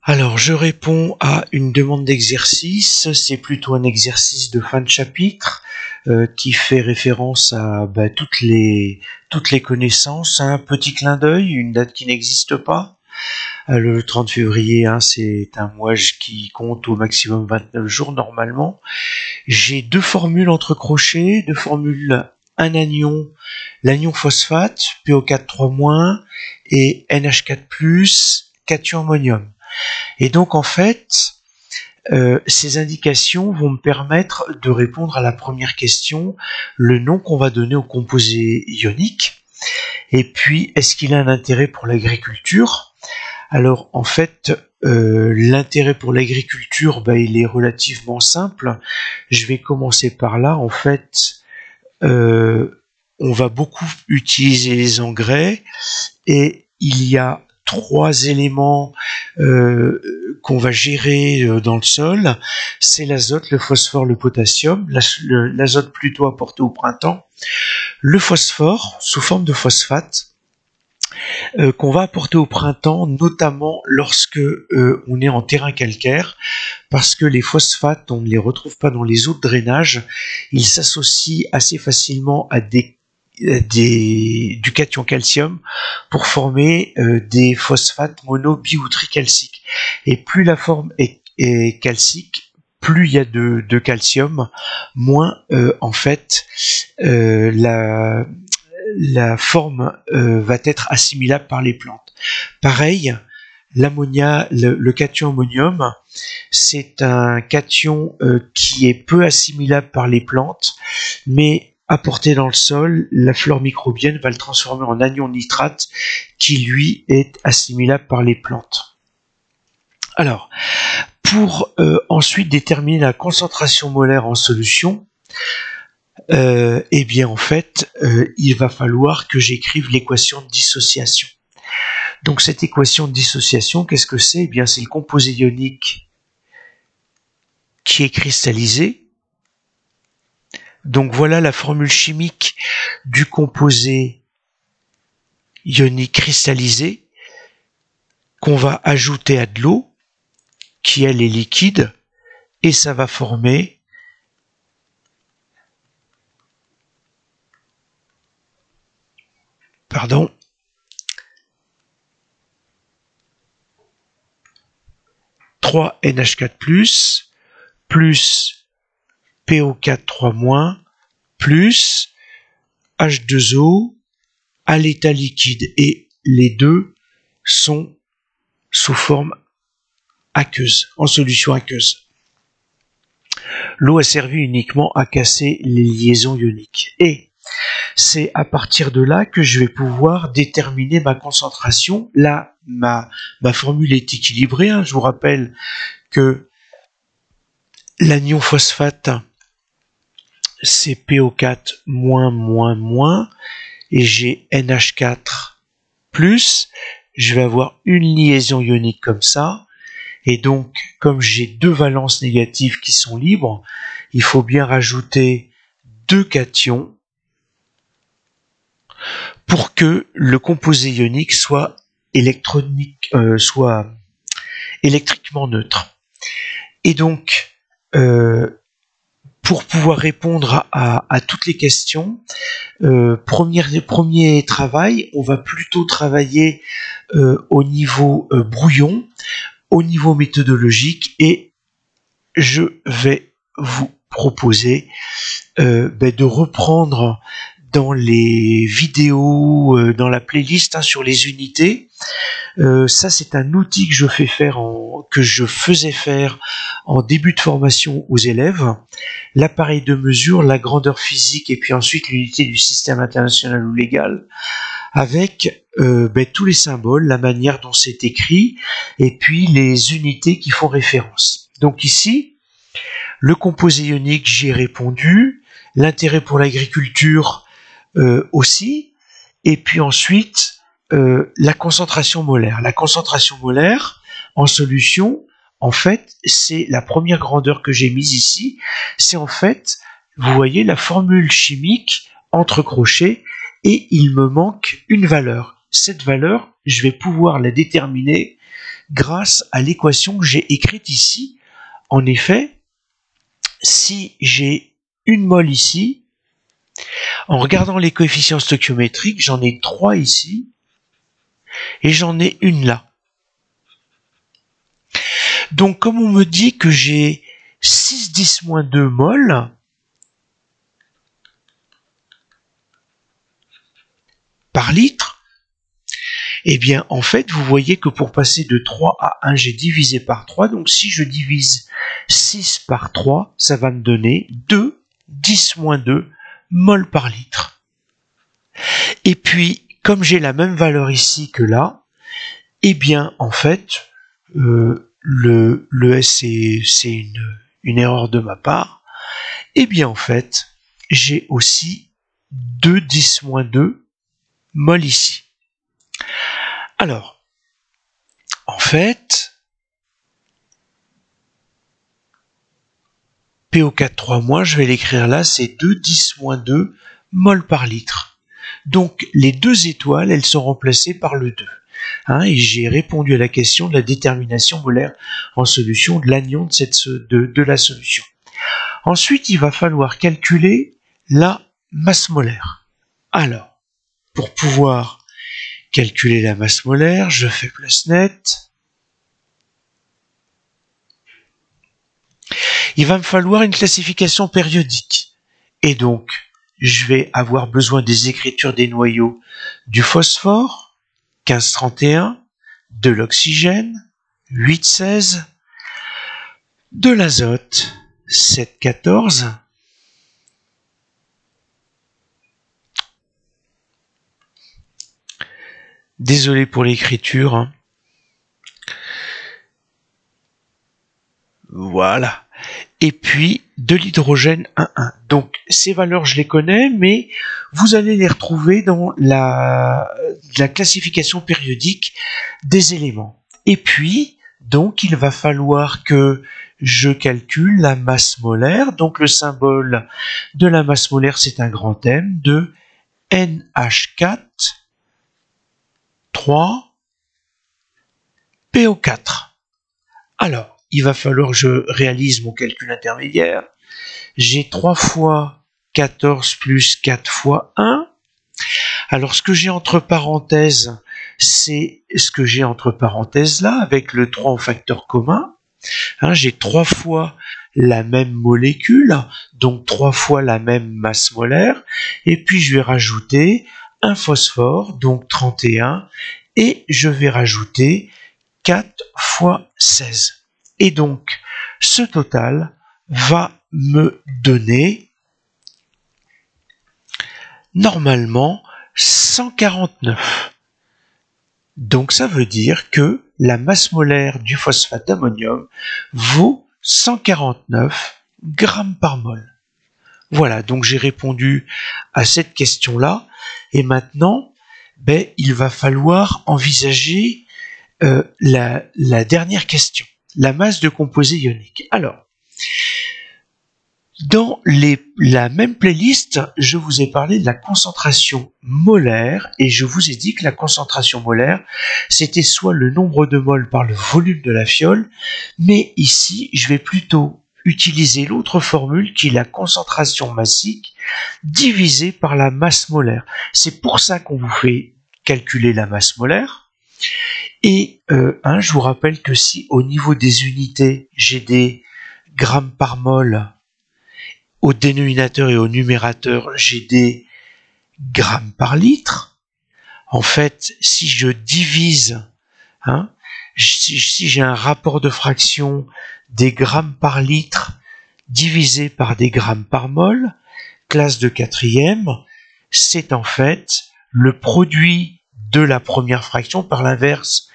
Alors, je réponds à une demande d'exercice. C'est plutôt un exercice de fin de chapitre qui fait référence à toutes les connaissances. Un petit clin d'œil, une date qui n'existe pas. Le 30 février, c'est un mois qui compte au maximum 29 jours normalement. J'ai deux formules entre crochets, deux formules, un anion, l'anion phosphate, PO4 3- et NH4+, cation ammonium. Et donc en fait, ces indications vont me permettre de répondre à la première question, le nom qu'on va donner au composé ionique, et puis est-ce qu'il a un intérêt pour l'agriculture? Alors en fait, l'intérêt pour l'agriculture, il est relativement simple. Je vais commencer par là. En fait, on va beaucoup utiliser les engrais et il y a trois éléments qu'on va gérer dans le sol. C'est l'azote, le phosphore, le potassium. L'azote plutôt apporté au printemps. Le phosphore sous forme de phosphate qu'on va apporter au printemps, notamment lorsque on est en terrain calcaire, parce que les phosphates, on ne les retrouve pas dans les eaux de drainage. Ils s'associent assez facilement à du cation calcium pour former des phosphates mono-bi- ou tricalciques. Et plus la forme est calcique, plus il y a de calcium, moins en fait la forme va être assimilable par les plantes. Pareil, l'ammonia, le cation ammonium, c'est un cation qui est peu assimilable par les plantes, mais apporté dans le sol, la flore microbienne va le transformer en anion nitrate qui lui est assimilable par les plantes. Alors, pour ensuite déterminer la concentration molaire en solution, eh bien en fait, il va falloir que j'écrive l'équation de dissociation. Donc cette équation de dissociation, qu'est-ce que c'est? Eh bien c'est le composé ionique qui est cristallisé. Donc voilà la formule chimique du composé ionique cristallisé qu'on va ajouter à de l'eau, qui elle est liquide, et ça va former pardon, NH4+, plus PO4 3- plus H2O à l'état liquide. Et les deux sont sous forme aqueuse, en solution aqueuse. L'eau a servi uniquement à casser les liaisons ioniques. Et c'est à partir de là que je vais pouvoir déterminer ma concentration. Là, ma formule est équilibrée. Je vous rappelle que l'anion phosphate, c'est PO4- et j'ai NH4+. Je vais avoir une liaison ionique comme ça. Et donc, comme j'ai deux valences négatives qui sont libres, il faut bien rajouter deux cations pour que le composé ionique soit électriquement neutre. Et donc, pour pouvoir répondre à toutes les questions, premier travail, on va plutôt travailler au niveau brouillon, au niveau méthodologique, et je vais vous proposer de reprendre dans les vidéos, dans la playlist sur les unités. Ça, c'est un outil que je faisais faire en début de formation aux élèves. L'appareil de mesure, la grandeur physique, et puis ensuite l'unité du système international ou légal, avec tous les symboles, la manière dont c'est écrit, et puis les unités qui font référence. Donc ici, le composé ionique, j'y ai répondu. L'intérêt pour l'agriculture aussi. Et puis ensuite, la concentration molaire. La concentration molaire en solution, en fait, c'est la première grandeur que j'ai mise ici. C'est en fait, vous voyez, la formule chimique entre crochets, et il me manque une valeur. Cette valeur, je vais pouvoir la déterminer grâce à l'équation que j'ai écrite ici. En effet, si j'ai une mole ici, en regardant les coefficients stoichiométriques, j'en ai 3 ici et j'en ai une là. Donc comme on me dit que j'ai 6-10-2 moles par litre, eh bien en fait vous voyez que pour passer de 3 à 1, j'ai divisé par 3. Donc si je divise 6 par 3, ça va me donner 2-10-2 moles par litre. Et puis comme j'ai la même valeur ici que là, eh bien en fait le S c'est une erreur de ma part. Eh bien en fait j'ai aussi 2-10-2 moles ici. Alors en fait PO4 3-, je vais l'écrire là, c'est 2-10-2 moles par litre. Donc les deux étoiles, elles sont remplacées par le 2. Et j'ai répondu à la question de la détermination molaire en solution de l'anion de la solution. Ensuite, il va falloir calculer la masse molaire. Alors, pour pouvoir calculer la masse molaire, je fais place nette. Il va me falloir une classification périodique. Et donc, je vais avoir besoin des écritures des noyaux du phosphore, 15-31, de l'oxygène, 8-16, de l'azote, 7-14, désolé pour l'écriture, voilà, et puis de l'hydrogène 1,1. Donc ces valeurs je les connais, mais vous allez les retrouver dans la classification périodique des éléments. Et puis donc il va falloir que je calcule la masse molaire. Donc le symbole de la masse molaire, c'est un grand M de NH4 3 PO4. Alors il va falloir que je réalise mon calcul intermédiaire. J'ai 3 fois 14 plus 4 fois 1. Alors ce que j'ai entre parenthèses, c'est ce que j'ai entre parenthèses là, avec le 3 en facteur commun. J'ai 3 fois la même molécule, donc 3 fois la même masse molaire, et puis je vais rajouter un phosphore, donc 31, et je vais rajouter 4 fois 16. Et donc, ce total va me donner normalement 149. Donc ça veut dire que la masse molaire du phosphate d'ammonium vaut 149 grammes par mol. Voilà, donc j'ai répondu à cette question-là. Et maintenant, il va falloir envisager la dernière question. La masse de composés ioniques. Alors, dans la même playlist, je vous ai parlé de la concentration molaire et je vous ai dit que la concentration molaire, c'était soit le nombre de moles par le volume de la fiole, mais ici, je vais plutôt utiliser l'autre formule qui est la concentration massique divisée par la masse molaire. C'est pour ça qu'on vous fait calculer la masse molaire. Et je vous rappelle que si au niveau des unités, j'ai des grammes par mol, au dénominateur et au numérateur, j'ai des grammes par litre. En fait, si je divise, si j'ai un rapport de fraction des grammes par litre divisé par des grammes par mol, classe de 4e, c'est en fait le produit de la première fraction par l'inverse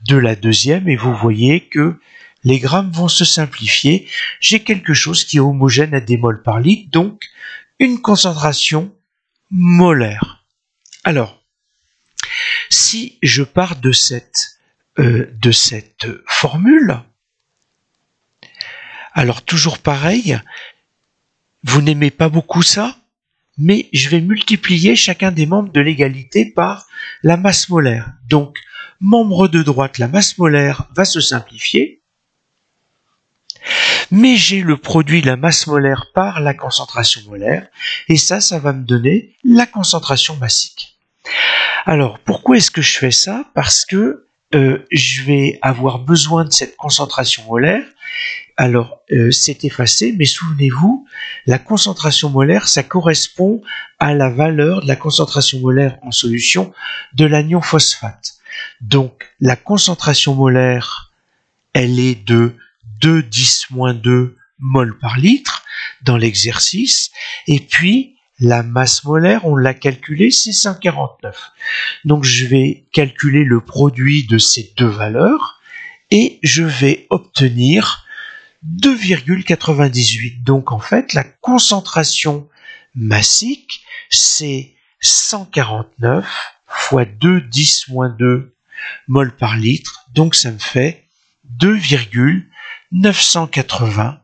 de la deuxième, et vous voyez que les grammes vont se simplifier. J'ai quelque chose qui est homogène à des moles par litre, donc une concentration molaire. Alors, si je pars de cette formule, alors toujours pareil, vous n'aimez pas beaucoup ça, mais je vais multiplier chacun des membres de l'égalité par la masse molaire. Donc, membre de droite, la masse molaire va se simplifier, mais j'ai le produit de la masse molaire par la concentration molaire, et ça va me donner la concentration massique. Alors, pourquoi est-ce que je fais ça? Parce que je vais avoir besoin de cette concentration molaire. Alors, c'est effacé, mais souvenez-vous, la concentration molaire, ça correspond à la valeur de la concentration molaire en solution de l'anion phosphate. Donc, la concentration molaire, elle est de 2,10-2 mol par litre dans l'exercice, et puis la masse molaire, on l'a calculé, c'est 149. Donc, je vais calculer le produit de ces deux valeurs, et je vais obtenir 2,98. Donc en fait, la concentration massique, c'est 149 fois 2,10-2 mol par litre. Donc ça me fait 2,980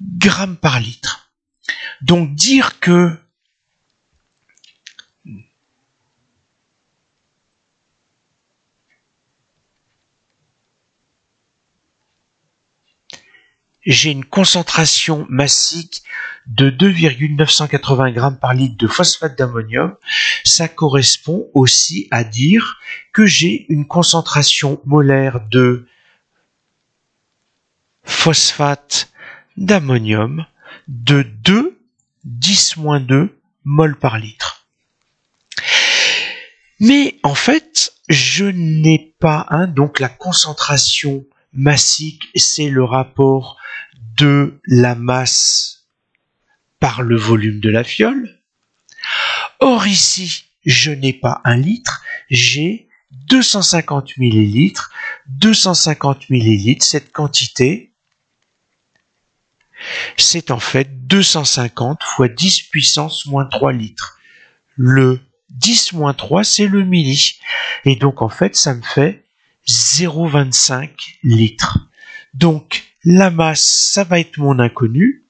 grammes par litre. Donc dire que j'ai une concentration massique de 2,980 grammes par litre de phosphate d'ammonium, ça correspond aussi à dire que j'ai une concentration molaire de phosphate d'ammonium de 2,10-2 mol par litre. Mais en fait, je n'ai pas donc la concentration massique, c'est le rapport de la masse par le volume de la fiole. Or ici, je n'ai pas 1 litre, j'ai 250 millilitres. 250 millilitres, cette quantité, c'est en fait 250 fois 10 puissance moins 3 litres. Le 10 moins 3, c'est le milli. Et donc en fait, ça me fait 0,25 litres. Donc, la masse, ça va être mon inconnu.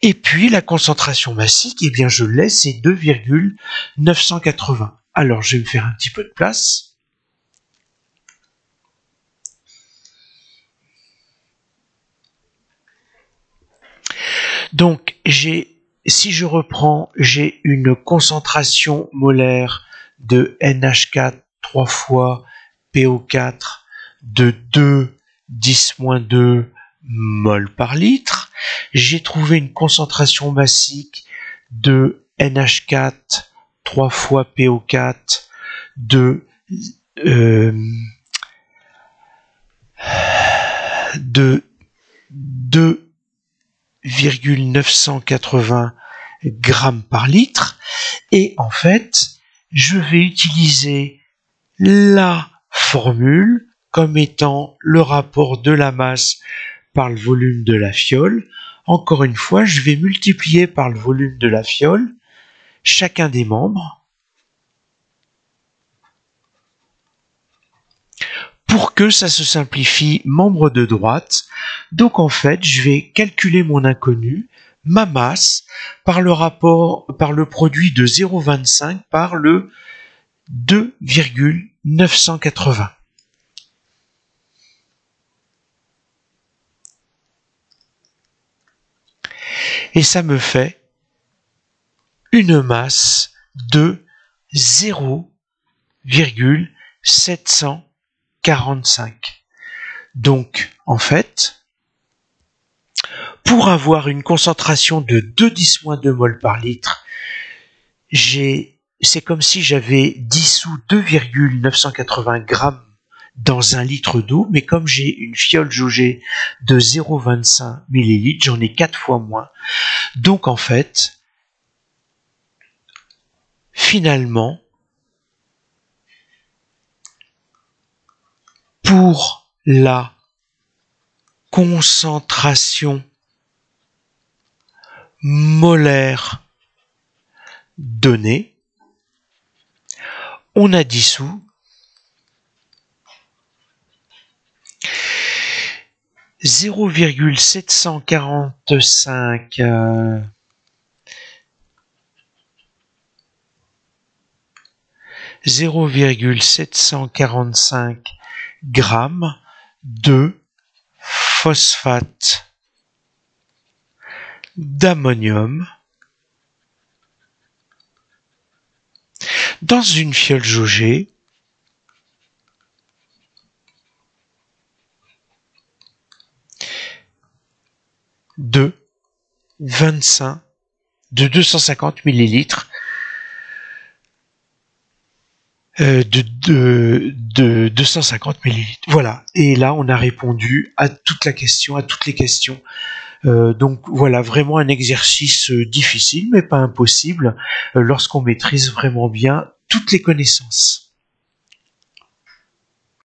Et puis, la concentration massique, eh bien, je l'ai, c'est 2,980. Alors, je vais me faire un petit peu de place. Donc, si je reprends, j'ai une concentration molaire de NH4 3 fois PO4 de 2,10-2 mol par litre. J'ai trouvé une concentration massique de NH4 3 fois PO4 de 2,980 grammes par litre. Et en fait, je vais utiliser la formule comme étant le rapport de la masse par le volume de la fiole. Encore une fois, je vais multiplier par le volume de la fiole chacun des membres pour que ça se simplifie membre de droite. Donc en fait, je vais calculer mon inconnu, ma masse, par le produit de 0,25 par le 2,980. Et ça me fait une masse de 0,745. Donc, en fait, pour avoir une concentration de 2,10-2 mol par litre, c'est comme si j'avais dissous 2,980 grammes dans 1 litre d'eau, mais comme j'ai une fiole jaugée de 0,25 millilitres, j'en ai 4 fois moins. Donc en fait, finalement, pour la concentration molaire donnée, on a dissous 0,745 0,745 grammes de phosphate d'ammonium dans une fiole jaugée de 250 millilitres de 250 millilitres. Voilà. Et là, on a répondu à toutes les questions. Donc voilà, vraiment un exercice difficile, mais pas impossible, lorsqu'on maîtrise vraiment bien toutes les connaissances.